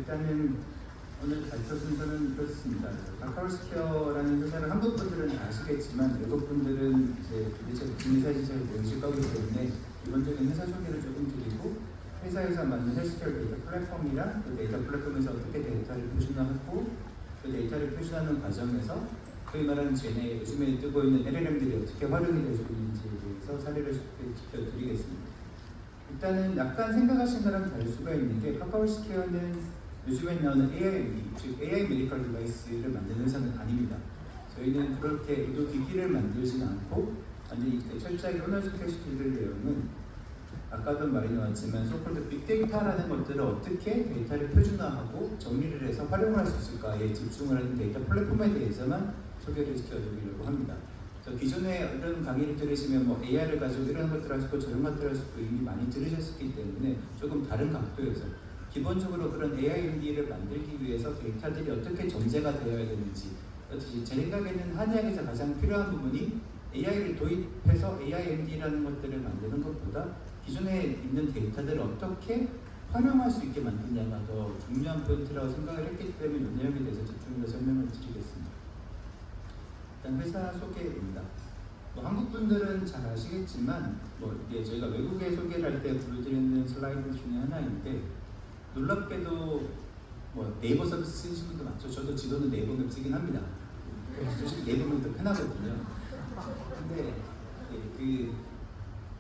일단은 오늘 발표 순서는 그렇습니다. 카카오스퀘어라는 회사를 한국 분들은 아시겠지만 외국 분들은 이제 도대체 무슨 회사인지 잘 모르실 거기 때문에 기본적인 회사 소개를 조금 드리고 회사에서 만든 헬스케어 데이터 플랫폼이랑 그 데이터 플랫폼에서 어떻게 데이터를 표준화하고 그 데이터를 표준하는 과정에서 소위 말하는 쟤네 요즘에 뜨고 있는 LLM들이 어떻게 활용이 될 수 있는지에 대해서 사례를 소개시켜드리겠습니다. 일단은 약간 생각하신 거랑 다를 수가 있는 게 카카오스퀘어는 요즘에 나오는 AIMD, 즉 AI 메디컬 디바이스를 만드는 회사는 아닙니다. 저희는 그렇게 의료기기를 만들지는 않고 완전히 철저하게 혼합시킬 내용은 아까도 말이 나왔지만 소콜드 빅데이터라는 것들을 어떻게 데이터를 표준화하고 정리를 해서 활용할 수 있을까에 집중을 하는 데이터 플랫폼에 대해서만 소개를 시켜드리려고 합니다. 기존에 이런 강의를 들으시면 뭐 AI를 가지고 이런 것들을 하시고 저런 것들을 하시고 이미 많이 들으셨기 때문에 조금 다른 각도에서 기본적으로 그런 AIMD를 만들기 위해서 데이터들이 어떻게 정제가 되어야 되는지 제 생각에는 한의학에서 가장 필요한 부분이 AI를 도입해서 AIMD라는 것들을 만드는 것보다 기존에 있는 데이터들을 어떻게 활용할 수 있게 만드냐가 더 중요한 포인트라고 생각을 했기 때문에 이 내용에 대해서 집중해서 설명을 드리겠습니다. 일단 회사 소개입니다. 한국 분들은 잘 아시겠지만 이게 저희가 외국에 소개를 할 때 보여드리는 슬라이드 중에 하나인데 놀랍게도 네이버 서비스 쓰시는 분도 많죠. 저도 지도는 네이버 맵 쓰긴 합니다. 솔직히 네이버 맵이 더 편하거든요. 근데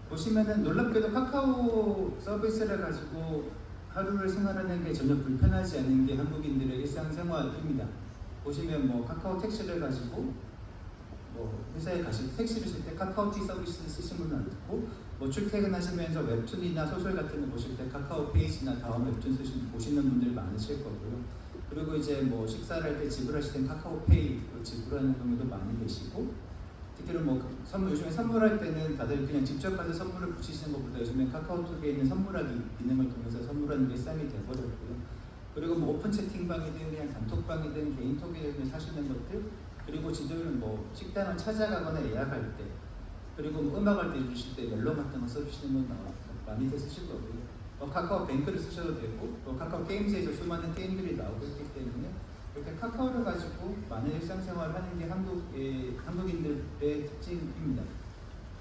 보시면은 놀랍게도 카카오 서비스를 가지고 하루를 생활하는 게 전혀 불편하지 않은 게 한국인들의 일상생활입니다. 보시면 카카오 택시를 가지고 회사에 가실 때 택시를 쓸 때 카카오티 서비스 쓰시는 분은 안 듣고 출퇴근하시면서 웹툰이나 소설 같은 거 보실 때 카카오 페이지나 다음 웹툰 보시는 분들 많으실 거고요. 그리고 이제 식사를 할 때 지불하실 때 카카오페이로 지불하는 경우도 많이 계시고 특히는 요즘에 선물할 때는 다들 그냥 직접 가서 선물을 붙이시는 것보다 요즘에 카카오톡에 있는 선물하기 기능을 통해서 선물하는 게 쌈이 되어버렸고요. 그리고 오픈 채팅방이든 그냥 단톡방이든 개인톡이든 사시는 것들 그리고 지금은 식당을 찾아가거나 예약할 때 그리고 음악을 들으실 때 멜로 같은 거 써주시는 분 많이 쓰실 거고요. 카카오 뱅크를 쓰셔도 되고 카카오 게임즈에서 수많은 게임들이 나오고 있기 때문에 이렇게 카카오를 가지고 많은 일상생활을 하는 게 한국인들의 특징입니다.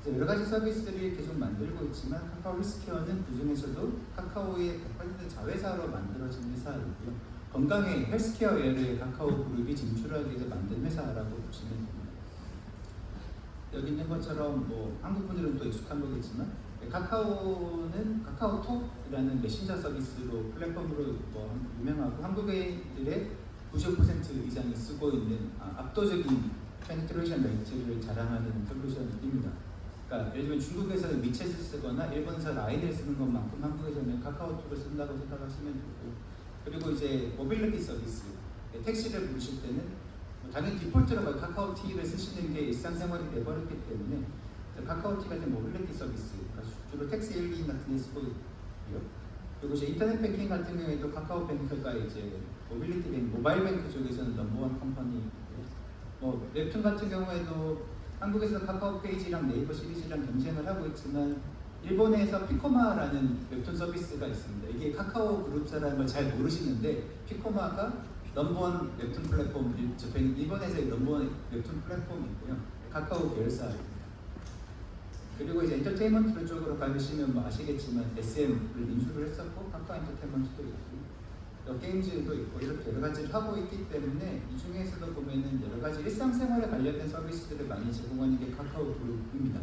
여러 가지 서비스들이 계속 만들고 있지만 카카오 헬스케어는 그 중에서도 카카오의 100% 자회사로 만들어진 회사이고요. 건강의 헬스케어를 카카오 그룹이 진출하기 위해서 만든 회사라고 보시면 됩니다. 여기 있는 것처럼 한국 분들은 또 익숙한 거겠지만 카카오는 카카오톡이라는 메신저 서비스로 플랫폼으로 유명하고 한국인들의 90% 이상이 쓰고 있는 압도적인 페네트레이션 레이트를 자랑하는 솔루션입니다. 그러니까 예를 들면 중국에서는 미챗을 쓰거나 일본에서 라인을 쓰는 것만큼 한국에서는 카카오톡을 쓴다고 생각하시면 되고 그리고 이제 모빌리티 서비스 택시를 부르실 때는 당연히 디폴트로 카카오티를 쓰시는 게 일상생활이 돼버렸기 때문에 카카오티 같은 모빌리티 서비스 주로 택시 일기인 같은 데 쓰고 있고요. 그리고 이제 인터넷 뱅킹 같은 경우에도 카카오뱅크가 이제 모빌리티 뱅 모바일 뱅크 쪽에서는 넘버원 컴퍼니이고요. 웹툰 같은 경우에도 한국에서 카카오 페이지랑 네이버 시리즈랑 경쟁을 하고 있지만 일본에서 피코마라는 웹툰 서비스가 있습니다. 이게 카카오 그룹사라는 걸 잘 모르시는데 피코마가 넘버원 웹툰 플랫폼, 일본에서의 넘버원 웹툰 플랫폼이고요. 카카오 계열사입니다. 그리고 이제 엔터테인먼트 쪽으로 가시면 아시겠지만 SM을 인수를 했었고 카카오 엔터테인먼트도 있고 게임즈도 있고 이렇게 여러 가지를 하고 있기 때문에 이 중에서도 보면은 여러 가지 일상생활에 관련된 서비스들을 많이 제공하는 게 카카오 그룹입니다.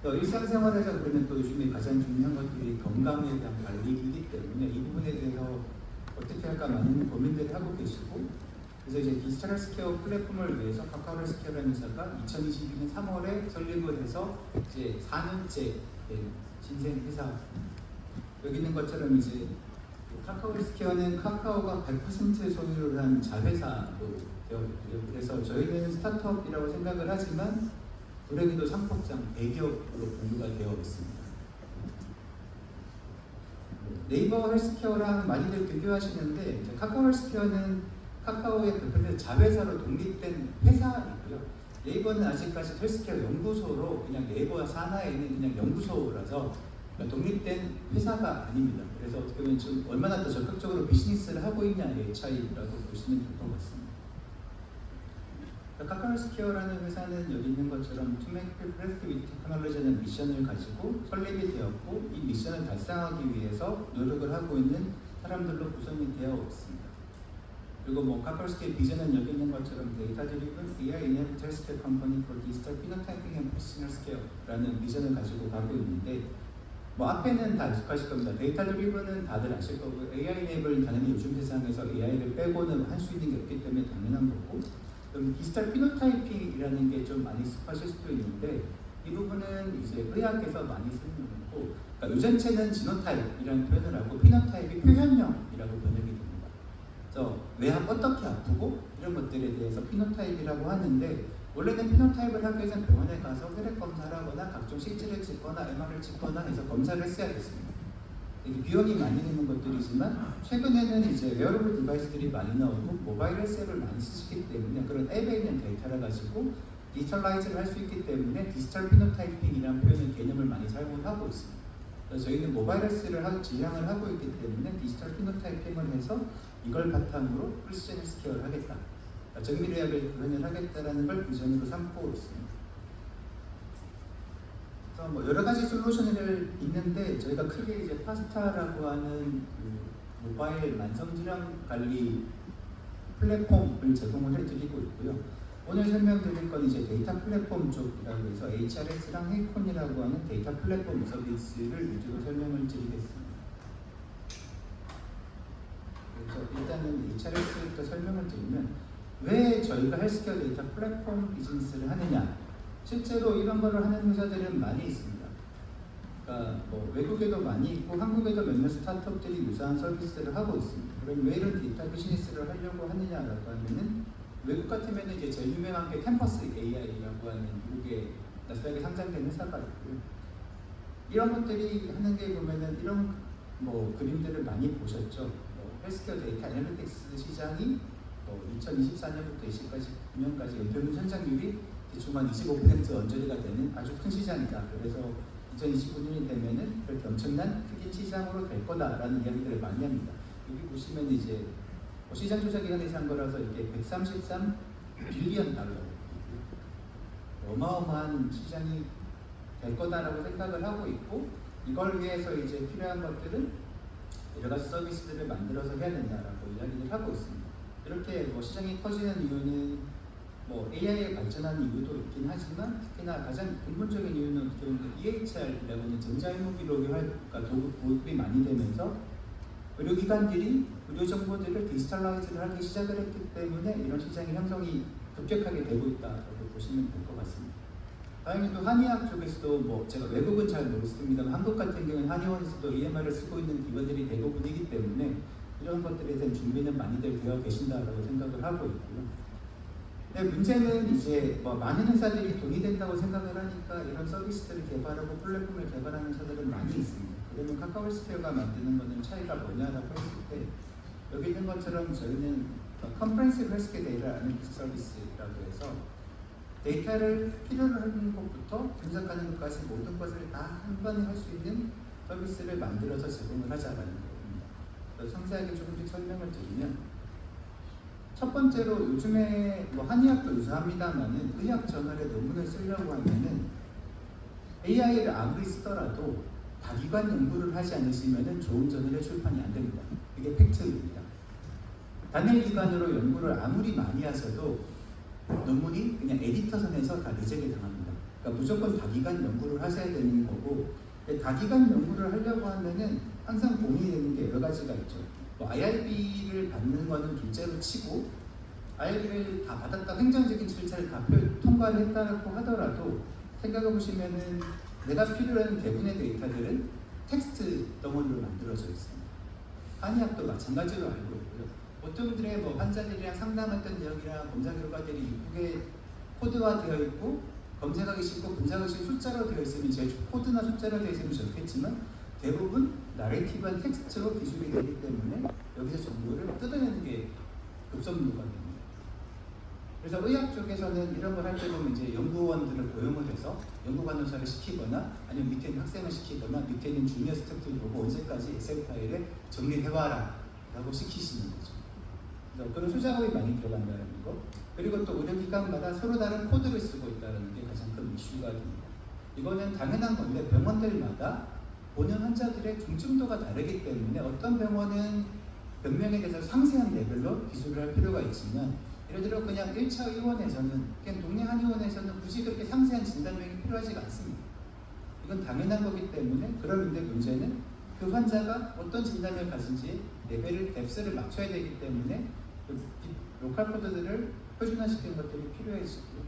일상생활에서 그러면 또 요즘에 가장 중요한 것들이 건강에 대한 관리이기 때문에 이 부분에 대해서 어떻게 할까 많은 고민들을 하고 계시고 그래서 이제 디지털 헬스케어 플랫폼을 위해서 카카오 헬스케어라는 회사가 2022년 3월에 설립을 해서 이제 4년째 된 신생 회사. 여기 있는 것처럼 이제 카카오 헬스케어는 카카오가 100% 소유를 한 자회사로 되어 있고요. 그래서 저희는 스타트업이라고 생각을 하지만 불행히도 상폭장 대기업으로 분류가 되어 있습니다. 네이버 헬스케어랑 많이들 비교하시는데 카카오 헬스케어는 카카오의 100% 자회사로 독립된 회사이고요. 네이버는 아직까지 헬스케어 연구소로 그냥 네이버 산하에 있는 그냥 연구소라서 그러니까 독립된 회사가 아닙니다. 그래서 어떻게 보면 좀 얼마나 더 적극적으로 비즈니스를 하고 있냐의 차이라고 보시면 될 것 같습니다. 카카오스퀘어라는 회사는 여기 있는 것처럼 To Make Breath with Technology라는 미션을 가지고 설립이 되었고, 이 미션을 달성하기 위해서 노력을 하고 있는 사람들로 구성이 되어 있습니다. 그리고 뭐 카카오스퀘어 비전은 여기 있는 것처럼 데이터 드리븐 AI-enabled healthcare company for digital phenotyping and personal scare라는 비전을 가지고 가고 있는데, 뭐 앞에는 다 익숙하실 겁니다. 데이터 드리븐은 다들 아실 거고, AI-enabled 당연히 요즘 세상에서 AI를 빼고는 할 수 있는 게 없기 때문에 당연한 거고, 그럼 디지털 피노타이핑이라는 게 좀 많이 익숙하실 수도 있는데, 이 부분은 이제 의학에서 많이 쓰는 용어고, 그러니까 유전체는 지노타입이라는 표현을 하고 피노타입이 표현형이라고 번역이 됩니다. 그래서 왜 어떻게 아프고 이런 것들에 대해서 피노타입이라고 하는데, 원래는 피노타입을 하기 위해서 병원에 가서 혈액 검사를 하거나 각종 CT를 찍거나 MR을 찍거나 해서 검사를 했어야겠습니다. 이게 비용이 많이 드는 것들이지만, 최근에는 이제 웨어러블 디바이스들이 많이 나오고 모바일 헬스앱을 많이 쓰시기 때문에 그런 앱에 있는 데이터를 가지고 디지털라이즈를 할 수 있기 때문에 디지털 피노타이핑이라는 표현의 개념을 많이 사용을 하고 있습니다. 그래서 저희는 모바일 헬스를 지향을 하고 있기 때문에 디지털 피노타이핑을 해서 이걸 바탕으로 프리시전 헬스케어를 하겠다, 정밀의학을 구현을 하겠다라는 걸 비전으로 삼고 있습니다. 그래서 뭐 여러 가지 솔루션을 있는데, 저희가 크게 이제 파스타라고 하는 그 모바일 만성질환 관리 플랫폼을 제공을 해드리고 있고요. 오늘 설명드릴 건 이제 데이터 플랫폼 쪽이라고 해서 HRS랑 헤이콘이라고 하는 데이터 플랫폼 서비스를 위주로 설명을 드리겠습니다. 그래서 일단은 HRS부터 설명을 드리면, 왜 저희가 헬스케어 데이터 플랫폼 비즈니스를 하느냐. 실제로 이런 거를 하는 회사들은 많이 있습니다. 그러니까 뭐 외국에도 많이 있고 한국에도 몇몇 스타트업들이 유사한 서비스를 하고 있습니다. 그럼 왜 이런 데이터 비즈니스를 하려고 하느냐라고 하면은, 외국 같으면 이제 제일 유명한 게 캠퍼스 AI라고 하는 미국의 나스닥에 상장된 회사가 있고요. 이런 것들이 하는 게 보면은 이런 뭐 그림들을 많이 보셨죠. 뭐 헬스케어 데이터 애널리틱스 시장이 2024년부터 2029년까지 연평균 성장률이 대충 한 25% 언저리가 되는 아주 큰 시장이다. 그래서 2029년이 되면은 그렇게 엄청난 크긴 시장으로 될 거다라는 이야기들을 많이 합니다. 여기 보시면 이제 시장 조사 기관에서 한 거라서 이게 133 빌리언 달러, 어마어마한 시장이 될 거다라고 생각을 하고 있고, 이걸 위해서 이제 필요한 것들은 여러 가지 서비스들을 만들어서 해야 된다라고 이야기를 하고 있습니다. 이렇게 뭐 시장이 커지는 이유는 뭐 AI에 발전하는 이유도 있긴 하지만, 특히나 가장 근본적인 이유는 어떻게 보면 EHR이라고 하는 전자의무기록이 도입이 많이 되면서 의료기관들이 의료정보들을 디지털라이즈를 하기 시작을 했기 때문에 이런 시장의 형성이 급격하게 되고 있다고 보시면 될 것 같습니다. 다행히 또 한의학 쪽에서도 뭐 제가 외국은 잘 모르겠습니다만, 한국 같은 경우는 한의원에서도 EMR을 쓰고 있는 기관들이 대부분이기 때문에 이런 것들에 대한 준비는 많이들 되어 계신다라고 생각을 하고 있고요. 근데 문제는 이제 뭐 많은 회사들이 돈이 된다고 생각을 하니까 이런 서비스들을 개발하고 플랫폼을 개발하는 회사들은 많이 있습니다. 그러면 카카오스퀘어가 만드는 거는 차이가 뭐냐라고 했을 때, 여기 있는 것처럼 저희는 컴프렌시브 헬스케어 데이터라는 서비스라고 해서 데이터를 필요로 하는 것부터 분석하는 것까지 모든 것을 다 한 번에 할 수 있는 서비스를 만들어서 제공을 하자라는 겁니다. 그래서 상세하게 조금씩 설명을 드리면, 첫 번째로 요즘에 뭐 한의학도 유사합니다만은 의학 저널에 논문을 쓰려고 하면은 AI를 아무리 쓰더라도 다기관 연구를 하지 않으시면은 좋은 저널에 출판이 안 됩니다. 이게 팩트입니다. 단일 기관으로 연구를 아무리 많이 하셔도 논문이 그냥 에디터 선에서 다 리젝을 당합니다. 그러니까 무조건 다기관 연구를 하셔야 되는 거고, 다기관 연구를 하려고 하면은 항상 고민이 되는 게 여러 가지가 있죠. 뭐 IRB를 받는 거는 둘째로 치고, IRB를 다 받았다 행정적인 절차를 다 통과를 했다고 하더라도 생각해 보시면은 내가 필요한 대부분의 데이터들은 텍스트 덩어리로 만들어져 있습니다. 한의학도 마찬가지로 알고 있고요. 보통 분들의 뭐 환자들이랑 상담했던 내용이랑 검사 결과들이 이쁘게 코드화되어 있고 검색하기 쉽고 분석하기 쉽고 숫자로 되어 있으면 제일 코드나 숫자로 되어 있으면 좋겠지만, 대부분 나레이티브한 텍스트로 기술이 되기 때문에 여기서 정보를 뜯어내는 게 급선무가 됩니다. 그래서 의학 쪽에서는 이런 걸 할 때 보면 이제 연구원들을 고용을 해서 연구간호사를 시키거나 아니면 밑에 있는 학생을 시키거나 밑에 있는 주니어 스태프들 보고 언제까지 엑셀 파일에 정리해와라 라고 시키시는 거죠. 그래서 그런 수작업이 많이 들어간다는 거. 그리고 또 의료기관마다 서로 다른 코드를 쓰고 있다는 게 가장 큰 이슈가 됩니다. 이거는 당연한 건데 병원들마다 보는 환자들의 중증도가 다르기 때문에 어떤 병원은 병명에 대해서 상세한 레벨로 기술을 할 필요가 있지만 예를 들어 그냥 1차 의원에서는 그냥 동네 한의원에서는 굳이 그렇게 상세한 진단명이 필요하지가 않습니다. 이건 당연한 거기 때문에 그런데 문제는 그 환자가 어떤 진단을 가진지 레벨을 뎁스를 맞춰야 되기 때문에 그 로컬 코드들을 표준화시키는 것들이 필요해지고요.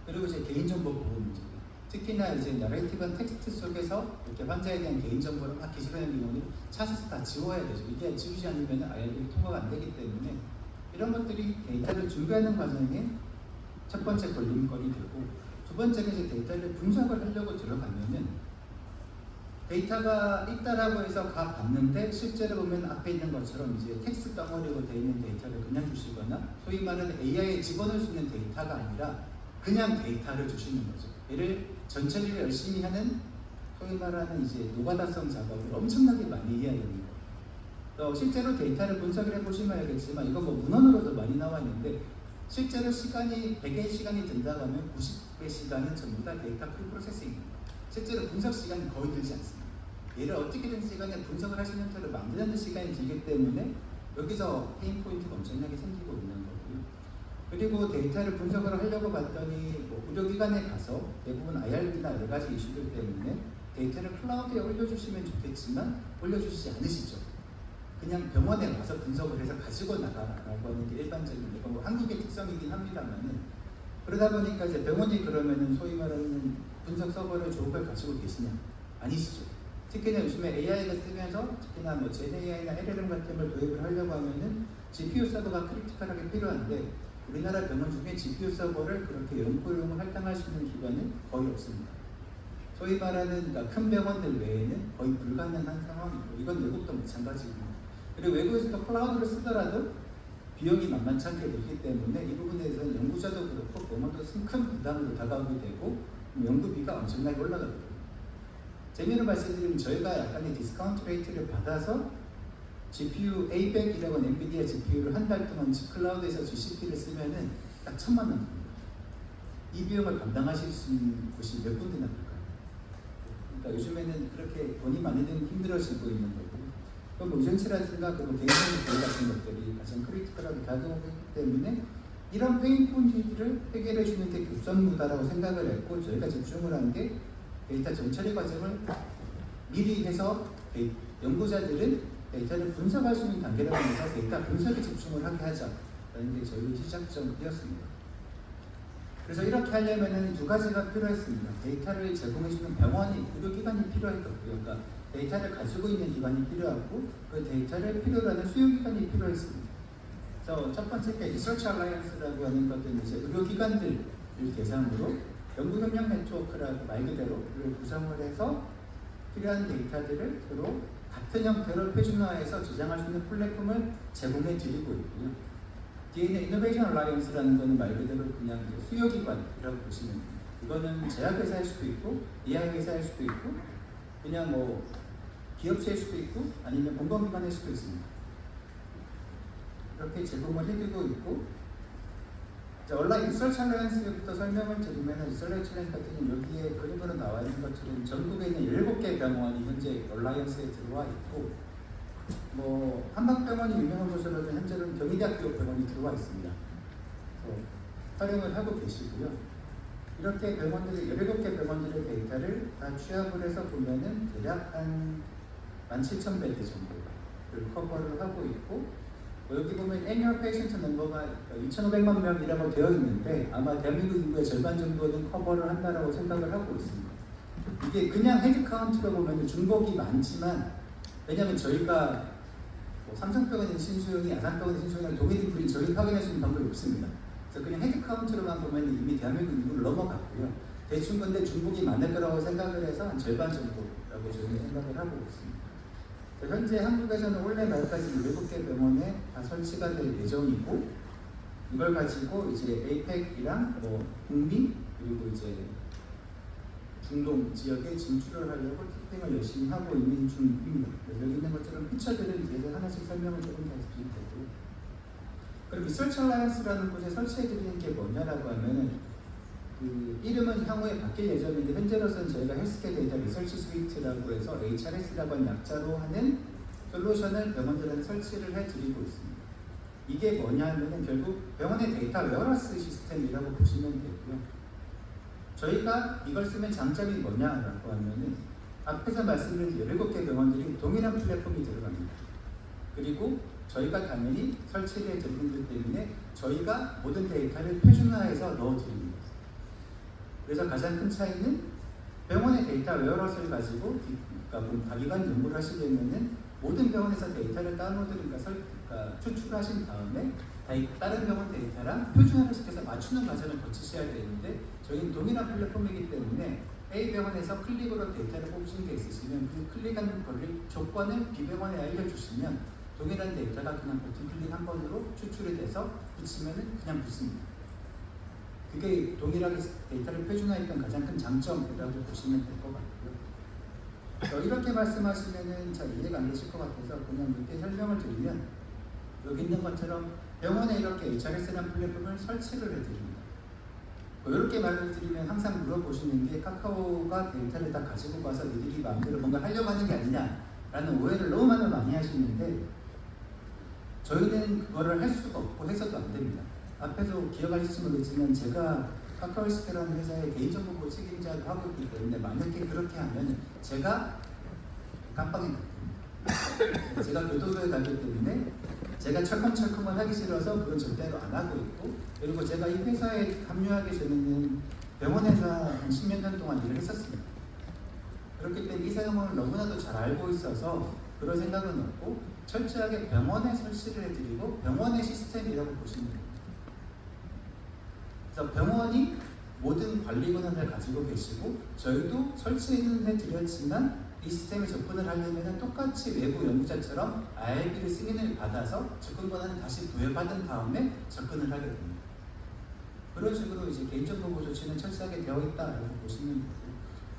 그리고 이제 개인정보 보호 문제입니다. 특히나 이제 나레이티브한 텍스트 속에서 이렇게 환자에 대한 개인정보를 막 기술하는 경우는 찾아서 다 지워야 되죠. 이게 지우지 않으면 IRB가 통과가 안 되기 때문에 이런 것들이 데이터를 준비하는 과정에 첫 번째 걸림돌이 되고 두 번째는 이제 데이터를 분석을 하려고 들어가면은 데이터가 있다라고 해서 가 봤는데 실제로 보면 앞에 있는 것처럼 이제 텍스트 덩어리로 되어 있는 데이터를 그냥 주시거나 소위 말하는 AI에 집어넣을 수 있는 데이터가 아니라 그냥 데이터를 주시는 거죠. 얘를 전처리를 열심히 하는 소위 말하는 이제 노가다성 작업을 엄청나게 많이 해야 되는 거예요. 또 실제로 데이터를 분석을 해보시면 알겠지만 이건 뭐 문헌으로도 많이 나와 있는데 실제로 시간이 100의 시간이 든다고 하면 90의 시간은 전부 다 데이터 프로세싱입니다. 실제로 분석 시간이 거의 들지 않습니다. 얘를 어떻게든 시간에 분석을 할 수 있는 틀을 만드는 시간이 들기 때문에 여기서 페인 포인트가 엄청나게 생기고 있는 거고요. 그리고 데이터를 분석을 하려고 봤더니 뭐 의료기관에 가서 대부분 IRB나 여러 가지 이슈들 때문에 데이터를 클라우드에 올려주시면 좋겠지만 올려주시지 않으시죠. 그냥 병원에 와서 분석을 해서 가지고 나가라고 하는 게 일반적인 거. 뭐 한국의 특성이긴 합니다만은 그러다 보니까 이제 병원이 그러면은 소위 말하는 분석 서버를 좋은 걸 가지고 계시냐? 아니시죠. 특히나 요즘에 AI가 뜨면서 특히나 뭐 GenAI나 LLM 같은 걸 도입을 하려고 하면은 GPU 서버가 크리티컬하게 필요한데 우리나라 병원 중에 GPU 서버를 그렇게 연구용으로 할당할 수 있는 기관은 거의 없습니다. 소위 말하는 그러니까 큰 병원들 외에는 거의 불가능한 상황이고 이건 외국도 마찬가지입니다. 그리고 외국에서도 클라우드를 쓰더라도 비용이 만만치 않게 들기 때문에 이 부분에 대해서는 연구자도 그렇고 병원도 큰 부담으로 다가오게 되고 연구비가 엄청나게 올라가거든요. 재미로 말씀드리면 저희가 약간의 디스카운트 레이트를 받아서 GPU A100이라고 하는 엔비디아 GPU를 한 달 동안 클라우드에서 GCP를 쓰면은 딱 1,000만 원 듭니다. 이 비용을 감당하실 수 있는 곳이 몇 군데나 될까요? 그러니까 요즘에는 그렇게 돈이 많이 들면 힘들어지고 있는 거고 또 의전치라든가 그리고 개인정보 보호 같은 것들이 가장 크리티컬하게 작용하고 있기 때문에 이런 페인 포인트들을 해결해 주는 게 급선무다라고 생각을 했고 저희가 집중을 한 게 데이터 전처리 과정을 미리 해서 연구자들은 데이터를 분석할 수 있는 단계라고 해서 데이터 분석에 집중을 하게 하자라는 게 저희 시작점이었습니다. 그래서 이렇게 하려면 두 가지가 필요했습니다. 데이터를 제공해주는 병원이, 의료기관이 필요했고요. 그러니까 데이터를 가지고 있는 기관이 필요하고 그 데이터를 필요로 하는 수요기관이 필요했습니다. 그래서 첫 번째 게 리서치 알라이언스라고 하는 것들은 이제 의료기관들을 대상으로 연구협력 네트워크라고 말 그대로를 구성을 해서 필요한 데이터들을 서로 같은 형태로 표준화해서 저장할 수 있는 플랫폼을 제공해 드리고 있고요. 뒤에는 이노베이션 알라이언스라는 것은 말 그대로 그냥 수요기관이라고 보시면 됩니다. 이거는 제약회사일 수도 있고 의학회사일 수도 있고 그냥 뭐 기업체일 수도 있고 아니면 공공기관일 수도 있습니다. 이렇게 제공을 해두고 있고 온라인 리서치 알라이언스부터 설명을 드리면 리서치 알라이언스 같은 경우는 여기에 그림으로 나와 있는 것처럼 전국에 있는 7개 병원이 현재 얼라이언스에 들어와 있고 뭐 한방병원이 유명한 곳으로는 현재는 경희대학교 병원이 들어와 있습니다. 활용을 하고 계시고요. 이렇게 병원들이 17개 병원들의 데이터를 다 취합을 해서 보면은 대략 한 17,000배대 정도를 커버를 하고 있고 여기 보면 annual patient 넘버가 2,500만 명이라고 되어 있는데 아마 대한민국 인구의 절반 정도는 커버를 한다라고 생각을 하고 있습니다. 이게 그냥 헤드 카운트로 보면 중복이 많지만 왜냐하면 저희가 뭐 삼성병원인 신수영이 아산병원인 신수영이랑 동일인물이 저희 확인할 수 있는 방법이 없습니다. 그래서 그냥 헤드 카운트로만 보면 이미 대한민국 인구를 넘어갔고요. 대충 근데 중복이 많을 거라고 생각을 해서 한 절반 정도라고 저희는 생각을 하고 있습니다. 현재 한국에서는 올해 말까지 7개 병원에 다 설치가 될 예정이고 이걸 가지고 이제 에이펙이랑 뭐 북미 그리고 이제 중동 지역에 진출을 하려고 테스팅을 열심히 하고 있는 중입니다. 여기 있는 것처럼 피처들은 뒤에서 하나씩 설명을 조금 더 드릴 거고요. 그리고 리서치 알라이언스라는 곳에 설치해 드리는 게 뭐냐라고 하면은 그 이름은 향후에 바뀔 예정인데 현재로서는 저희가 헬스케어 데이터 리서치 스위트라고 해서 HRS라고 하는 약자로 하는 솔루션을 병원들한테 설치를 해드리고 있습니다. 이게 뭐냐 하면은 결국 병원의 데이터 웨어러스 시스템이라고 보시면 되고요. 저희가 이걸 쓰면 장점이 뭐냐라고 하면은 앞에서 말씀드린 17개 병원들이 동일한 플랫폼이 들어갑니다. 그리고 저희가 당연히 설치를 해드리는 것 때문에 저희가 모든 데이터를 표준화해서 넣어드립니다. 그래서 가장 큰 차이는 병원의 데이터 웨어러스를 가지고 그러니까 가기관 연구를 하시려면은 모든 병원에서 데이터를 다운로드를 그러니까 추출하신 다음에 다른 병원 데이터랑 표준화를 시켜서 맞추는 과정을 거치셔야 되는데 저희는 동일한 플랫폼이기 때문에 A 병원에서 클릭으로 데이터를 뽑으신 게 있으시면 그 클릭하는 조건을 B 병원에 알려주시면 동일한 데이터가 그냥 버튼 클릭 한 번으로 추출이 돼서 붙이면 그냥 붙습니다. 그게 동일하게 데이터를 표준화했던 가장 큰 장점이라고 보시면 될 것 같고요. 이렇게 말씀하시면 잘 이해가 안 되실 것 같아서 그냥 이렇게 설명을 드리면 여기 있는 것처럼 병원에 이렇게 HRS라는 플랫폼을 설치를 해드립니다. 이렇게 말을 드리면 항상 물어보시는 게 카카오가 데이터를 다 가지고 가서 니들이 마음대로 뭔가 하려고 하는 게 아니냐라는 오해를 너무 많이 하시는데 저희는 그거를 할 수가 없고 해서도 안 됩니다. 앞에서 기억하실지 모르겠지만 제가 카카오스테라는 회사의 개인정보 책임자도 하고 있기 때문에 만약에 그렇게 하면 제가 깜빡이 제가 교도소에 가기 때문에 제가 철컹철컹을 하기 싫어서 그건 절대로 안 하고 있고 그리고 제가 이 회사에 합류하기 전에는 병원에서 한 10몇 년 동안 일을 했었습니다. 그렇기 때문에 이 사용을 너무나도 잘 알고 있어서 그런 생각은 없고 철저하게 병원에 설치를 해드리고 병원의 시스템이라고 보시면 됩니다. 그래서 병원이 모든 관리 권한을 가지고 계시고 저희도 설치는 해드렸지만 이 시스템에 접근을 하려면 똑같이 외부 연구자처럼 IRB를 승인을 받아서 접근 권한을 다시 부여받은 다음에 접근을 하게 됩니다. 그런 식으로 이제 개인정보 보호 조치는 철저하게 되어 있다라고 보시면 되고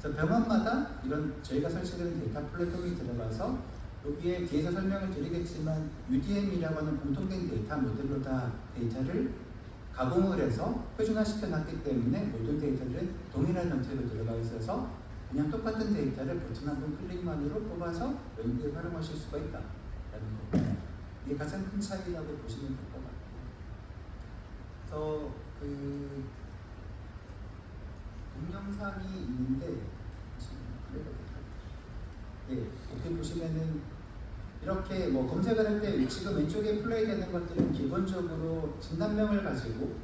그래서 병원마다 이런 저희가 설치된 데이터 플랫폼이 들어가서 여기에 뒤에서 설명을 드리겠지만 UDM이라고 하는 공통된 데이터 모델로 다 데이터를 가공을 해서 표준화시켜 놨기 때문에 모든 데이터들은 동일한 형태로 들어가 있어서 그냥 똑같은 데이터를 버튼 한 번 클릭만으로 뽑아서 연구에 활용하실 수가 있다라는 거고 이게 가장 큰 차이라고 보시면 될 것 같아요. 그래서 그 동영상이 있는데 이렇게 보시면은 이렇게 뭐 검색을 할 때 지금 왼쪽에 플레이되는 것들은 기본적으로 진단명을 가지고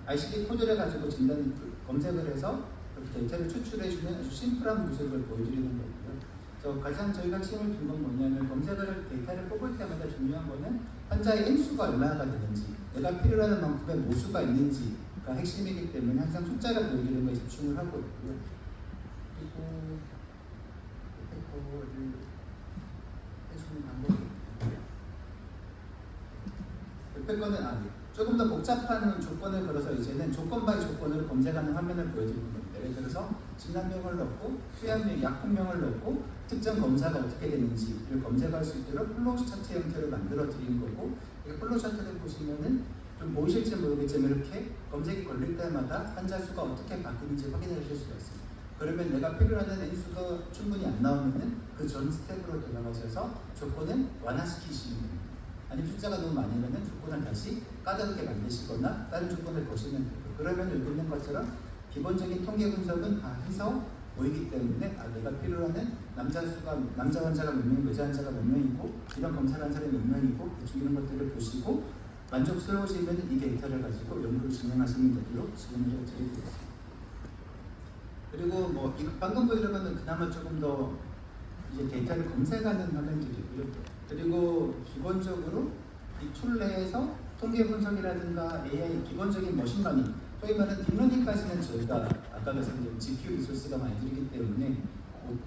ICD 코드를 가지고 진단 검색을 해서 데이터를 추출해주는 아주 심플한 모습을 보여드리는 거고요. 그래서 가장 저희가 힘을 둔 건 뭐냐면 검색을 할 데이터를 뽑을 때마다 중요한 거는 환자의 N수가 얼마나 되는지 내가 필요로 하는 만큼의 모수가 있는지가 핵심이기 때문에 항상 숫자를 보여드리는 거에 집중을 하고 있고요. 그리고 데이터를 해주는 방법이 옆에 거는 조금 더 복잡한 조건을 걸어서 이제는 조건 바이 조건으로 검색하는 화면을 보여드리는 겁니다. 예를 들어서 진단명을 넣고 투약명, 약품명을 넣고 특정 검사가 어떻게 되는지를 검색할 수 있도록 플로우 차트 형태로 만들어 드리는 거고 플로우 차트를 보시면은 좀 보이실지 모르겠지만 이렇게 검색이 걸릴 때마다 환자 수가 어떻게 바뀌는지 확인하실 수가 있습니다. 그러면 내가 필요하는 N수가 충분히 안 나오면은 그 전 스텝으로 들어가셔서 조건을 완화시키시는 겁니다. 아니면 숫자가 너무 많으면 조건을 다시 까다롭게 만드시거나 다른 조건을 거시면 되고 그러면 여기 있는 것처럼 기본적인 통계 분석은 다 해서 보이기 때문에 내가 필요하는 남자 환자가 몇 명, 여자 환자가 몇 명이고 이런 검사를 한 사람이 몇 명이고 대충 이런 것들을 보시고 만족스러우시면 이 데이터를 가지고 연구를 진행하시는 되도록 지원을 해드리겠습니다. 그리고 뭐 방금 보여드린 거는 그나마 조금 더 이제 데이터를 검색하는 화면들이고요. 그리고 기본적으로 이 툴 내에서 통계 분석이라든가 AI 기본적인 머신러닝, 소위 말하는 딥러닝까지는 저희가 아까 말씀드린 GPU 리소스가 많이 들기 때문에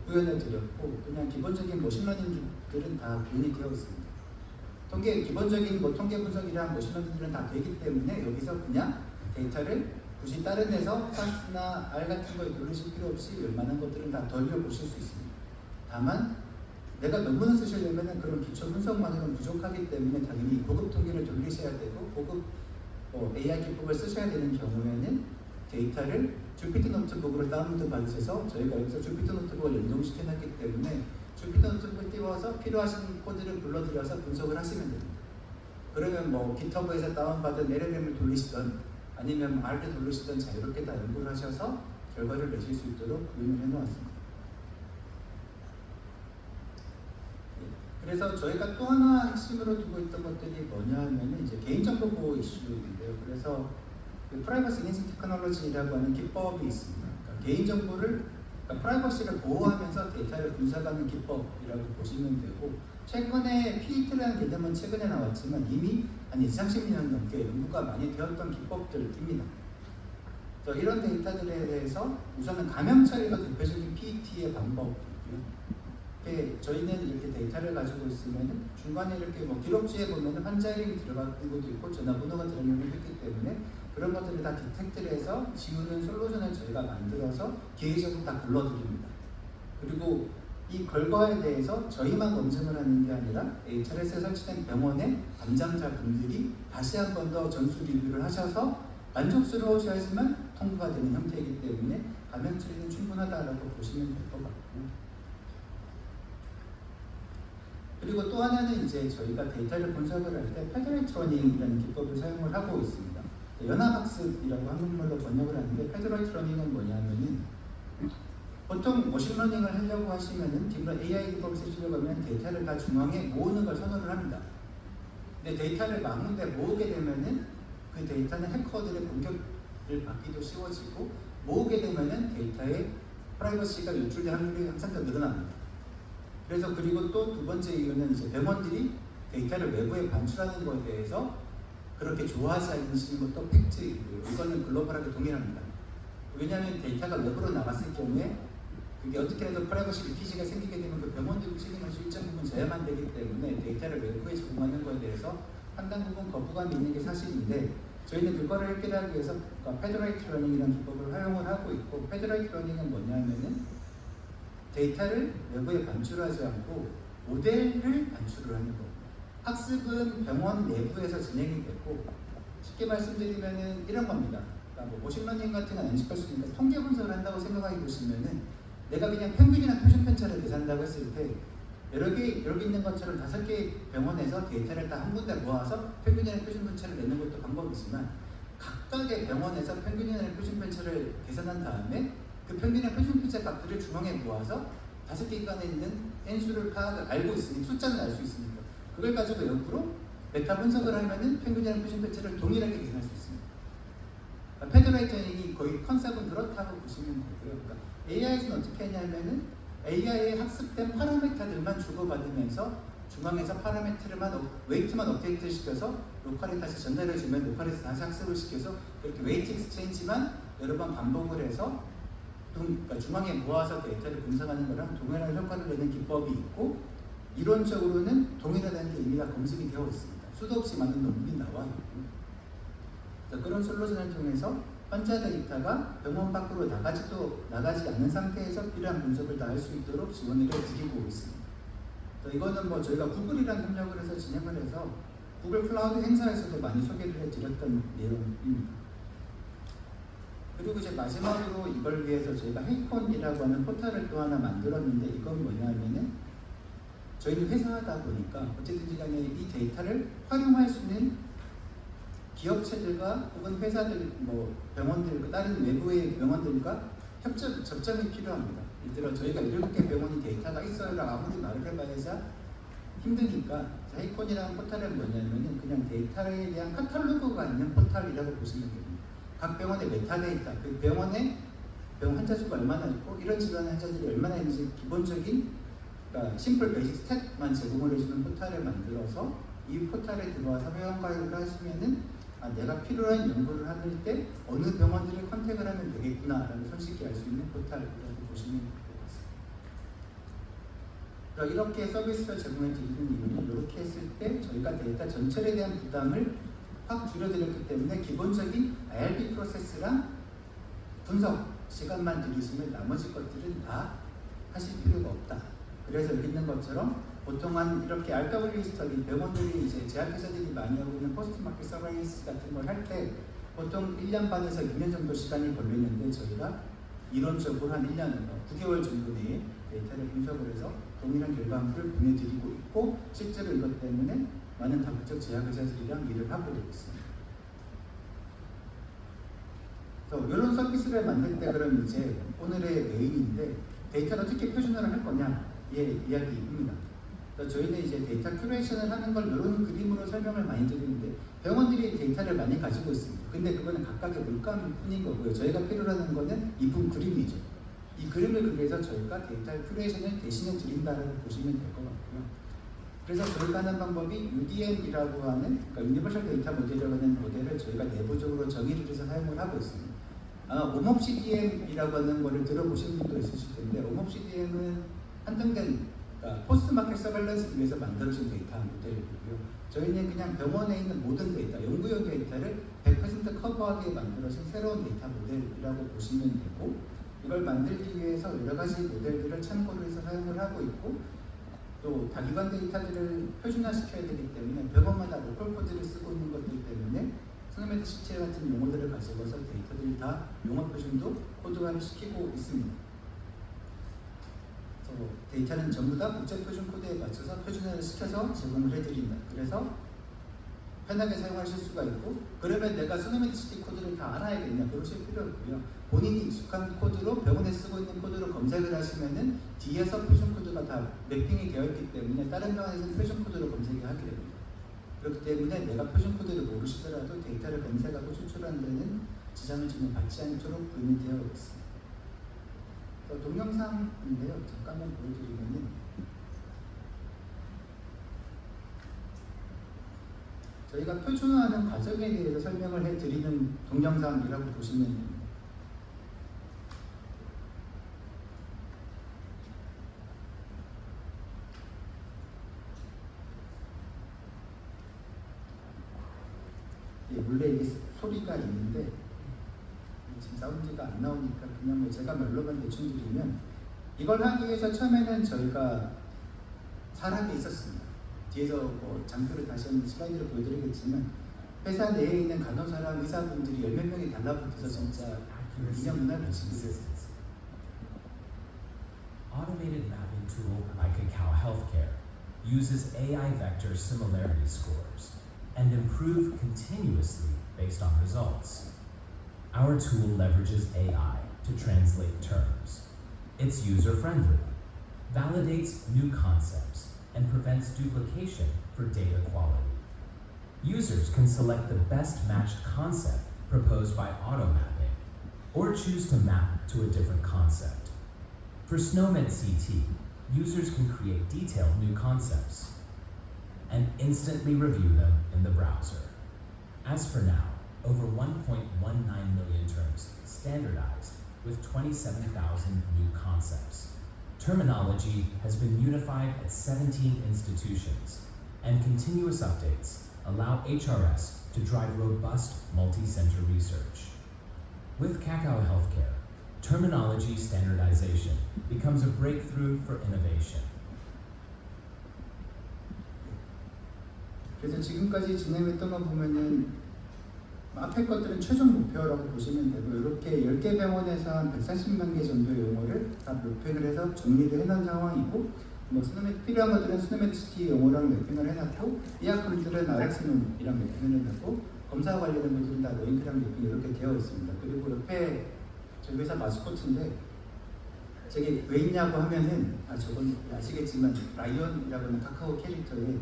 구현을 드렸고 그냥 기본적인 머신러닝들은 다 구현이 되어 있습니다. 통계 기본적인 뭐 통계 분석이랑 머신러닝들은 다 되기 때문에 여기서 그냥 데이터를 굳이 다른 데서 사스나 R 같은 거에 누르실 필요 없이 웬만한 것들은 다 돌려보실 수 있습니다. 다만 내가 논문을 쓰시려면 그런 기초 분석만으로는 부족하기 때문에 당연히 고급 통계를 돌리셔야 되고 고급 AI 기법을 쓰셔야 되는 경우에는 데이터를 주피터 노트북으로 다운로드 받으셔서 저희가 여기서 주피터 노트북을 연동시켜놨기 때문에 주피터 노트북을 띄워서 필요하신 코드를 불러들여서 분석을 하시면 됩니다. 그러면 뭐 GitHub에서 다운받은 LLM을 돌리시던 아니면 R를 돌리시던 자유롭게 다 연구를 하셔서 결과를 내실 수 있도록 구현을 해놓았습니다. 그래서 저희가 또 하나 핵심으로 두고 있던 것들이 뭐냐 하면 이제 개인정보 보호 이슈인데요. 그래서 프라이버시 인식 테크놀로지라고 하는 기법이 있습니다. 그러니까 개인정보를 프라이버시를 보호하면서 데이터를 분석하는 기법이라고 보시면 되고, 최근에 PET라는 개념은 최근에 나왔지만 이미 한 20, 30년 넘게 연구가 많이 되었던 기법들입니다. 이런 데이터들에 대해서 우선은 감염 처리가 대표적인 PET의 방법이고요. 저희는 이렇게 데이터를 가지고 있으면 중간에 이렇게 뭐 기록지에 보면 환자 이름이 들어간 것도 있고 전화번호가 들어가는 것도 있기 때문에 그런 것들을 다 디텍트를 해서 지우는 솔루션을 저희가 만들어서 기계적으로 다 불러드립니다. 그리고 이 결과에 대해서 저희만 검증을 하는 게 아니라 HRS에 설치된 병원의 담당자분들이 다시 한 번 더 전수 리뷰를 하셔서 만족스러우셔야지만 통과가 되는 형태이기 때문에 감염 처리는 충분하다라고 보시면 될 것 같고, 그리고 또 하나는 이제 저희가 데이터를 분석을 할 때 패드라이트러닝이라는 기법을 사용을 하고 있습니다. 연합학습이라고 한국말로 번역을 하는데, 패드라이트러닝은 뭐냐면은 보통 머신러닝을 하려고 하시면은 딥러닝 AI 기법을 쓰시려고 하면 데이터를 다 중앙에 모으는 걸 선호를 합니다. 근데 데이터를 많은데 모으게 되면은 그 데이터는 해커들의 공격을 받기도 쉬워지고, 모으게 되면은 데이터의 프라이버시가 유출될 확률이 항상 더 늘어납니다. 그래서 그리고 또 두 번째 이유는 이제 병원들이 데이터를 외부에 반출하는 것에 대해서 그렇게 좋아하지 않으시는 것도 팩트이고요. 이거는 글로벌하게 동일합니다. 왜냐하면 데이터가 외부로 나갔을 경우에 그게 어떻게라도 프라이버시 리키지가 생기게 되면 그 병원들이 책임을 일정 부분 져야만 되기 때문에 데이터를 외부에 제공하는 것에 대해서 상당 부분 거부감이 있는 게 사실인데, 저희는 그거를 해결하기 위해서 패드라이트 러닝이라는 기법을 활용을 하고 있고, 패드라이트 러닝은 뭐냐면은 데이터를 외부에 반출하지 않고 모델을 반출을 하는 겁니다. 학습은 병원 내부에서 진행이 되고, 쉽게 말씀드리면은 이런 겁니다. 그러니까 뭐 머신러닝 같은 건 안식할 수 있으니까 통계 분석을 한다고 생각하기 보시면은 내가 그냥 평균이나 표준 편차를 계산한다고 했을 때 여러 개 여기 있는 것처럼 5개의 병원에서 데이터를 다 한 군데 모아서 평균이나 표준 편차를 내는 것도 방법이지만, 각각의 병원에서 평균이나 표준 편차를 계산한 다음에 그 평균의 표준 편차 값들을 중앙에 모아서 5개 간에 있는 N수를 알고 있으니 숫자는 알 수 있으니까 그걸 가지고 역으로 메타 분석을 하면은 평균이랑 표준 편차를 동일하게 계산할 수 있습니다. 패드라이트닝이 거의 컨셉은 그렇다고 보시면 되고요. 그러니까 AI에서는 어떻게 하냐면은 AI에 학습된 파라미터들만 주고받으면서 중앙에서 파라미터만 웨이트만 업데이트 시켜서 로컬에 다시 전달해주면 로컬에서 다시 학습을 시켜서 이렇게 웨이트 익스체인지만 여러 번 반복을 해서 그러니까 중앙에 모아서 데이터를 분석하는 거랑 동일한 효과를 내는 기법이 있고, 이론적으로는 동일하다는 게 이미 다 검증이 되어 있습니다. 수도 없이 많은 논문이 나와 있고, 그런 솔루션을 통해서 환자 데이터가 병원 밖으로 나가지 않는 상태에서 필요한 분석을 다 할 수 있도록 지원을 해드리고 있습니다. 이거는 뭐 저희가 구글이랑 협력을 해서 진행을 해서 구글 클라우드 행사에서도 많이 소개를 해드렸던 내용입니다. 그리고 이제 마지막으로 이걸 위해서 저희가 헤이콘이라고 하는 포털을 또 하나 만들었는데, 이건 뭐냐면은 저희는 회사다 보니까 어쨌든지 간에 이 데이터를 활용할 수 있는 기업체들과 혹은 회사들, 뭐 병원들, 다른 외부의 병원들과 접점이 필요합니다. 예를 들어 저희가 7개 병원이 데이터가 있어요라고 아무리 말을 해봐야 힘드니까 헤이콘이라는 포털은 뭐냐면은 그냥 데이터에 대한 카탈로그가 있는 포털이라고 보시면 됩니다. 각 병원의 메타데이터, 그 병원의 병 환자 수가 얼마나 있고 이런 질환 환자들이 얼마나 있는지 기본적인 그러니까 심플 베이직 스탯만 제공을 해주는 포털을 만들어서 이 포털에 들어와서 회원가입을 하시면은 내가 필요한 연구를 할 때 어느 병원들을 컨택을 하면 되겠구나라는 손쉽게 알 수 있는 포털이라고 보시면 될 것 같습니다. 이렇게 서비스를 제공해 드리는 이유는 이렇게 했을 때 저희가 저희가 데이터 전체에 대한 부담을 확 줄여드렸기 때문에 기본적인 IRB 프로세스랑 분석 시간만 들이시면 나머지 것들은 다 하실 필요가 없다. 그래서 여기 있는 것처럼 보통은 이렇게 RW 스터디, 병원들이 이제 제약회사들이 많이 하고 있는 포스트 마켓 서바이언스 같은 걸 할 때 보통 1년 반에서 2년 정도 시간이 걸리는데 저희가 이론적으로 한 1년, 9개월 정도 내에 데이터를 분석을 해서 동일한 결과물을 보내드리고 있고 실제로 이것 때문에 많은 다국적 제약회사들이랑 일을 하고 있습니다. 이런 서비스를 만들 때 그럼 이제 오늘의 메인인데 데이터를 어떻게 표준화를 할 거냐의 이야기입니다. 저희는 이제 데이터 큐레이션을 하는 걸 이런 그림으로 설명을 많이 드리는데 병원들이 데이터를 많이 가지고 있습니다. 근데 그거는 각각의 물감일 뿐인 거고요. 저희가 필요로 하는 거는 이쁜 그림이죠. 이 그림을 그려서 저희가 데이터 큐레이션을 대신해 드린다라고 보시면 될 것 같고요. 그래서 저희가 하는 방법이 UDM이라고 하는 그러니까 유니버셜 데이터 모델이라고 하는 모델을 저희가 내부적으로 정의를 해서 사용을 하고 있습니다. OMOP-DM이라고 하는 거를 들어보신 분도 있으실 텐데 OMOP-DM은 한정된 포스트 마켓 서밸런스를 위해서 만들어진 데이터 모델이고요. 저희는 그냥 병원에 있는 모든 데이터, 연구용 데이터를 100% 커버하게 만들어진 새로운 데이터 모델이라고 보시면 되고 이걸 만들기 위해서 여러 가지 모델들을 참고를 해서 사용을 하고 있고 또 다기관 데이터들을 표준화시켜야 되기 때문에 병원마다 로컬 코드를 쓰고 있는 것들 때문에 스노메드 시체 같은 용어들을 가지고서 데이터들이 다 용어 표준도 코드화를 시키고 있습니다. 데이터는 전부 다 국제 표준 코드에 맞춰서 표준화를 시켜서 제공을 해드린다. 그래서 편하게 사용하실 수가 있고 그러면 내가 스노메디시티 코드를 다 알아야겠냐 그러실 필요 없고요. 본인이 익숙한 코드로 병원에 쓰고 있는 코드로 검색을 하시면은 뒤에서 표준 코드가 다 매핑이 되어 있기 때문에 다른 병원에서는 표준 코드로 검색을 하게 됩니다. 그렇기 때문에 내가 표준 코드를 모르시더라도 데이터를 검색하고 추출하는 데는 지장을 전혀 받지 않도록 구현이 되어 있습니다. 동영상인데요. 잠깐만 보여드리면은 저희가 표준화하는 과정에 대해서 설명을 해드리는 동영상이라고 보시면 됩니다. 원래 이게 소리가 있는데 지금 사운드가 안 나오니까 그냥 뭐 제가 말로만 대충 드리면 이걸 하기 위해서 처음에는 저희가 사람이 있었습니다. 뒤에서 뭐 장표를 다시 한번 슬라이드로 보여드리겠지만 회사 내에 있는 간호사랑 의사분들이 10몇 명이 달라붙어서 진짜 인형 문화를 붙이고 있었어요. Automated mapping tool by Kakao Healthcare uses AI vector similarity scores and improve continuously based on results. Our tool leverages AI to translate terms. It's user-friendly, validates new concepts, and prevents duplication for data quality. Users can select the best matched concept proposed by auto-mapping, or choose to map to a different concept. For SNOMED CT, users can create detailed new concepts and instantly review them in the browser. As for now, over 1.19 million terms standardized with 27,000 new concepts. Terminology has been unified at 17 institutions, and continuous updates allow HRS to drive robust multi-center research. With Kakao Healthcare, terminology standardization becomes a breakthrough for innovation. 그래서 지금까지 진행했던 거 보면은 앞에 것들은 최종 목표라고 보시면 되고 이렇게 10개 병원에서 한 140만 개 정도의 용어를 다 매핑을 해서 정리를 해놓은 상황이고 뭐 필요한 것들은 스노메디시티 용어랑 매핑을 해놨고 의약품들은 RX이랑 매핑을 해놨고 검사 관련된 것들은 다 로잉크랑 매핑 이렇게 되어 있습니다. 그리고 옆에 저희 회사 마스코트인데 저게 왜 있냐고 하면은 저건 아시겠지만 라이언이라고 하는 카카오 캐릭터에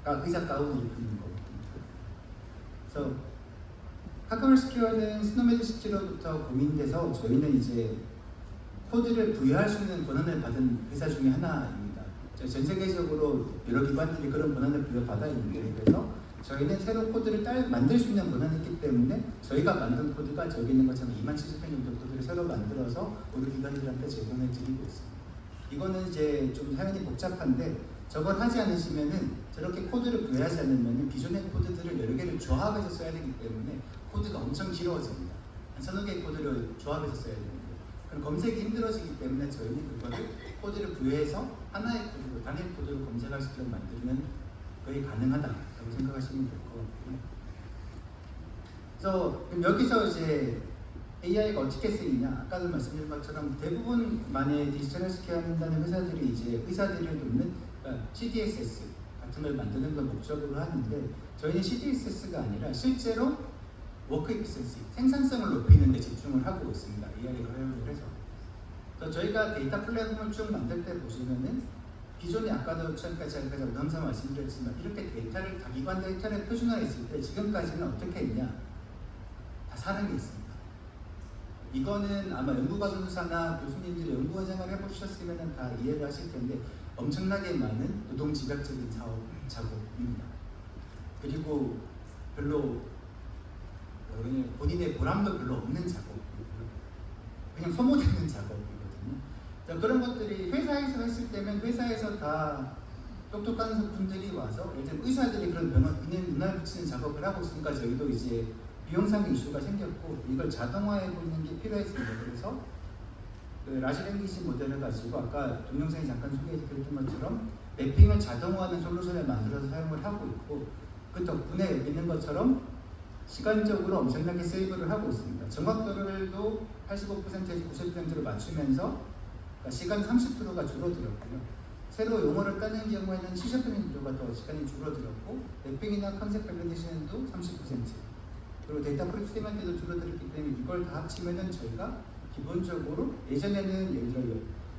의사 가운을 입히는 거거든요. 그래서 카카오 헬스케어는 스노메디시티로부터 고민돼서 저희는 이제 코드를 부여할 수 있는 권한을 받은 회사 중에 하나입니다. 전 세계적으로 여러 기관들이 그런 권한을 부여받아 있는데 그래서 저희는 새로 코드를 만들 수 있는 권한이 있기 때문에 저희가 만든 코드가 저기 있는 것처럼 27,000편 정도 코드를 새로 만들어서 우리 기관들한테 제공해 드리고 있습니다. 이거는 이제 좀 사연이 복잡한데 저걸 하지 않으시면은 저렇게 코드를 구현하지 않으면 기존의 코드들을 여러 개를 조합해서 써야 되기 때문에 코드가 엄청 길어집니다. 한 서너 개의 코드를 조합해서 써야 되는데 그럼 검색이 힘들어지기 때문에 저희는 그거를 코드를 구해서 하나의 코드로 단일 코드로 검색할 수 있도록 만드는 거의 가능하다라고 생각하시면 될 것 같고요. 그래서 그럼 여기서 이제 AI가 어떻게 쓰이냐? 아까도 말씀드린 것처럼 대부분만의 디지털 헬스케어 한다는 회사들이 이제 의사들을 돕는 CDSS 같은 걸 만드는 걸 목적으로 하는데 저희는 CDSS가 아니라 실제로 워크 이피센시, 생산성을 높이는 데 집중을 하고 있습니다. AI를 활용을 해서. 그래서 저희가 데이터 플랫폼을 쭉 만들 때 보시면은 기존에 아까도 처음까지 항상 말씀드렸지만 이렇게 데이터를 다 기관 데이터를 표준화했을 때 지금까지는 어떻게 했냐? 다 사는 게 있습니다. 이거는 아마 연구과정사나 교수님들이 연구과정을 해보셨으면 다 이해를 하실 텐데 엄청나게 많은 노동집약적인 작업입니다. 그리고 별로 본인의 보람도 별로 없는 작업이고요. 그냥 소모되는 작업이거든요. 그런 것들이 회사에서 했을 때면 회사에서 다 똑똑한 분들이 와서 예를 들면 의사들이 그런 눈알 붙이는 작업을 하고 있으니까 저희도 이제 비용상 이슈가 생겼고 이걸 자동화해 보는 게 필요했습니다. 그래서 그 라지 랭귀지 모델을 가지고 아까 동영상에 잠깐 소개해드렸던 것처럼 맵핑을 자동화하는 솔루션을 만들어서 사용을 하고 있고 그 덕분에 여기 있는 것처럼 시간적으로 엄청나게 세이브를 하고 있습니다. 정확도를도 85%에서 90%로 맞추면서 그러니까 시간 30%가 줄어들었고요. 새로 용어를 따는 경우에는 70%가 더 시간이 줄어들었고 맵핑이나 컨셉 밸리데이션도 30% 그리고 데이터 프로세스먼트도 줄어들었기 때문에 이걸 다 합치면은 저희가 기본적으로 예전에는 예를 들어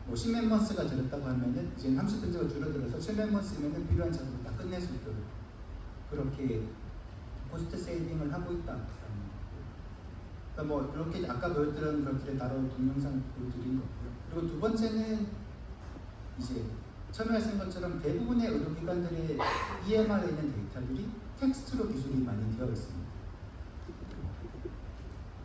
뭐 10멤버스가 들었다고 하면은 이제 30%가 줄어들어서 7멤버스면은 필요한 작업을 다 끝낼 수 있도록 그렇게 코스트 세이빙을 하고 있다. 그러니까 뭐 이렇게 아까 보여드린 것들에 따로 동영상 보여드린 거고요. 그리고 두 번째는 이제 처음에 말씀한 것처럼 대부분의 의료기관들의 EMR에 있는 데이터들이 텍스트로 기술이 많이 되어 있습니다.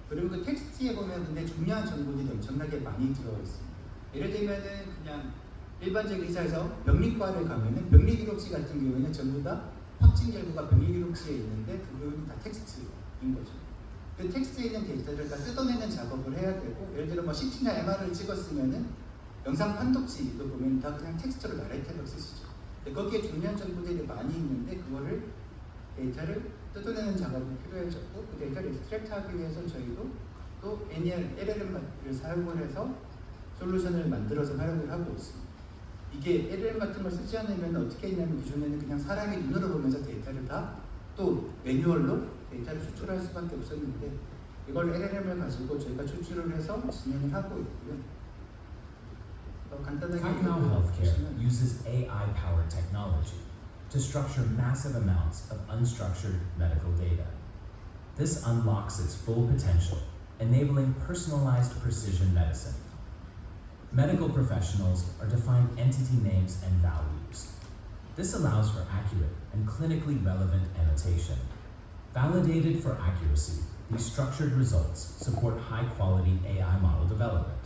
그리고 그 텍스트에 보면 근데 중요한 정보들이 엄청나게 많이 들어 있습니다. 예를 들면은 그냥 일반적인 의사에서 병리과를 가면은 병리 기록지 같은 경우에는 전부 다 확진 결과가 병리 기록지에 있는데 그 부분은 다 텍스트인 거죠. 그 텍스트에 있는 데이터를 다 뜯어내는 작업을 해야 되고 예를 들어 뭐 CT나 MR을 찍었으면은 영상 판독지도 보면 다 그냥 text로 나레이터를 쓰시죠. 근데 거기에 중요한 정보들이 많이 있는데 그거를 데이터를 뜯어내는 작업이 필요해졌고 그 데이터를 익스트랙트하기 위해서 저희도 또 LLM을 사용을 해서 솔루션을 만들어서 활용을 하고 있습니다. 이게 LLM 같은 걸 쓰지 않으면 어떻게 했냐면 기존에는 그냥 사람이 눈으로 보면서 데이터를 다 또 매뉴얼로 데이터를 추출할 수밖에 없었는데 이걸 LLM을 가지고 저희가 추출을 해서 진행을 하고 있고요. Kakao Healthcare uses AI-powered technology to structure massive amounts of unstructured medical data. This unlocks its full potential, enabling personalized precision medicine. Medical professionals are defined entity names and values. This allows for accurate and clinically relevant annotation. Validated for accuracy, these structured results support high-quality AI model development.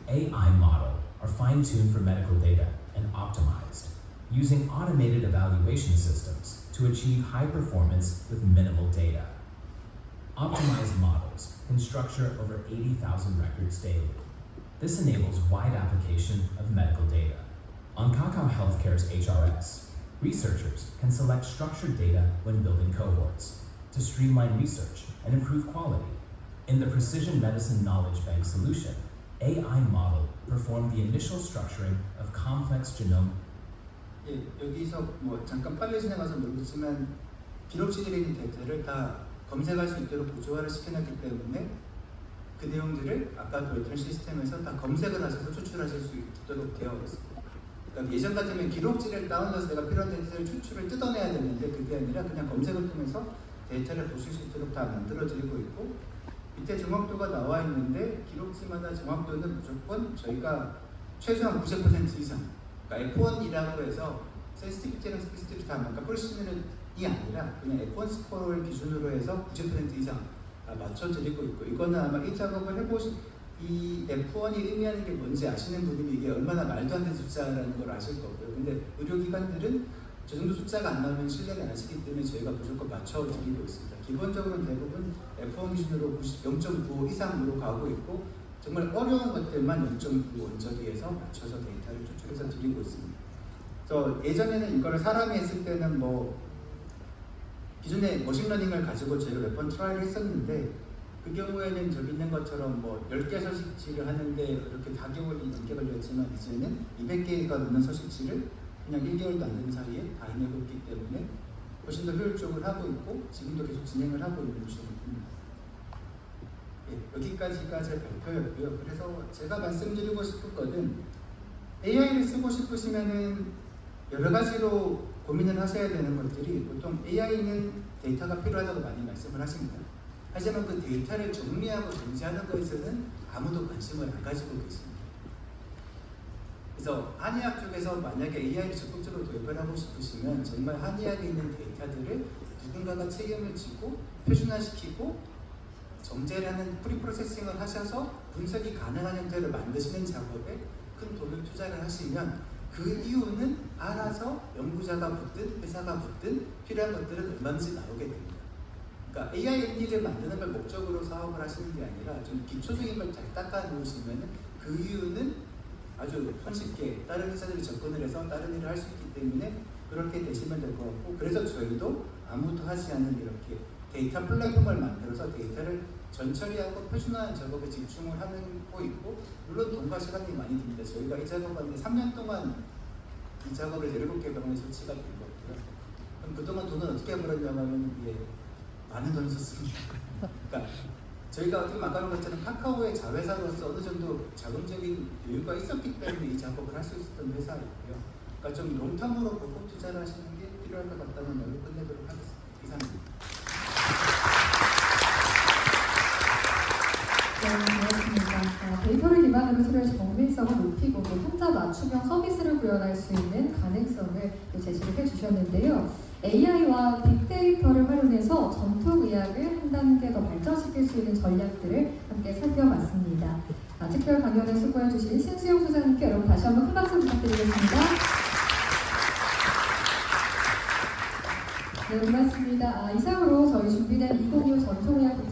AI models are fine-tuned for medical data and optimized, using automated evaluation systems to achieve high performance with minimal data. Optimized models can structure over 80,000 records daily. This enables wide application of medical data. On Kakao Healthcare's HRS, researchers can select structured data when building cohorts to streamline research and improve quality. In the Precision Medicine Knowledge Bank solution, AI model perform the initial structuring of complex genome. 예, 여기서 뭐 잠깐 빨리 지나가서 모르겠지만 기록지들에 있는 데이터를 다 검색할 수 있도록 구조화를 시켜놨기 때문에 그 내용들을 아까 보여드린 시스템에서 다 검색을 하셔서 추출하실 수 있도록 되어 있습니다. 그러니까 예전 같으면 기록지를 다운로드해서 내가 필요한 데이터를 추출을 뜯어내야 되는데 그게 아니라 그냥 검색을 통해서 데이터를 보실 수 있도록 다 만들어드리고 있고 밑에 정확도가 나와 있는데 기록지마다 정확도는 무조건 저희가 최소한 90% 이상 그러니까 F1이라고 해서 센시티비티랑 스페시티비티 다 그러니까 프리시즌이 아니라 그냥 F1 스코어를 기준으로 해서 90% 이상 다 맞춰드리고 있고 이거는 아마 이 작업을 해보신 이 F1이 의미하는 게 뭔지 아시는 분들이 이게 얼마나 말도 안 되는 숫자라는 걸 아실 거고요. 근데 의료기관들은 저 정도 숫자가 안 나오면 신뢰를 안 하시기 때문에 저희가 무조건 맞춰드리고 있습니다. 기본적으로는 대부분 F1 기준으로 0.95 이상으로 가고 있고 정말 어려운 것들만 0.9 원저기에서 맞춰서 데이터를 추출해서 드리고 있습니다. 그래서 예전에는 이거를 사람이 했을 때는 뭐 기존에 머신러닝을 가지고 저희가 몇 번 트라이를 했었는데 그 경우에는 저기 있는 것처럼 뭐 10개 서식지를 하는데 이렇게 4개월이 넘게 걸렸지만 이제는 200개가 넘는 서식지를 그냥 1개월도 안 되는 사이에 다 해내고 있기 때문에 훨씬 더 효율적으로 하고 있고 지금도 계속 진행을 하고 있는 중입니다. 여기까지가 제 발표였고요. 그래서 제가 말씀드리고 싶은 거는 AI를 쓰고 싶으시면은 여러 가지로 고민을 하셔야 되는 것들이 보통 AI는 데이터가 필요하다고 많이 말씀을 하십니다. 하지만 그 데이터를 정리하고 정지하는 것에서는 아무도 관심을 안 가지고 계십니다. 그래서 한의학 쪽에서 만약에 AI를 적극적으로 도입을 하고 싶으시면 정말 한의학에 있는 데이터들을 누군가가 책임을 지고 표준화시키고 정제를 하는 프리프로세싱을 하셔서 분석이 가능한 형태를 만드시는 작업에 큰 돈을 투자를 하시면 그 이유는 알아서 연구자가 붙든 회사가 붙든 필요한 것들은 얼마든지 나오게 됩니다. 그러니까 AI MD를 만드는 걸 목적으로 사업을 하시는 게 아니라 좀 기초적인 걸 잘 닦아 놓으시면 그 이유는 아주 손쉽게 다른 회사들이 접근을 해서 다른 일을 할 수 있기 때문에 그렇게 되시면 될 것 같고 그래서 저희도 아무도 하지 않은 이렇게 데이터 플랫폼을 만들어서 데이터를 전처리하고 표준화하는 작업에 집중을 하고 있고 물론 돈과 시간이 많이 듭니다. 저희가 이 작업하는데 3년 동안 이 작업을 17개 병원에 설치가 된 거고요. 그럼 그동안 돈을 어떻게 벌었냐면 많은 돈을 썼습니다. 그러니까 저희가 어떻게 아까 것처럼 카카오의 자회사로서 어느 정도 자금적인 여유가 있었기 때문에 이 작업을 할 수 있었던 회사이고요. 그러니까 좀 롱텀으로 보고 투자를 하시는 게 필요할 것 같다는 말로 끝내도록 하겠습니다. 이상입니다. 네, 고맙습니다. 데이터를 기반으로 치료의 정밀성을 높이고 또 환자 맞춤형 서비스를 구현할 수 있는 가능성을 제시를 해주셨는데요. AI와 빅데이터를 활용해서 전통의학을 한 단계 더 발전시킬 수 있는 전략들을 함께 살펴봤습니다. 특별 강연을 수고해주신 신수용 소장님께 여러분 다시 한번 큰 박수 부탁드리겠습니다. 네, 고맙습니다. 이상으로 저희 준비된 2025 전통의학 국제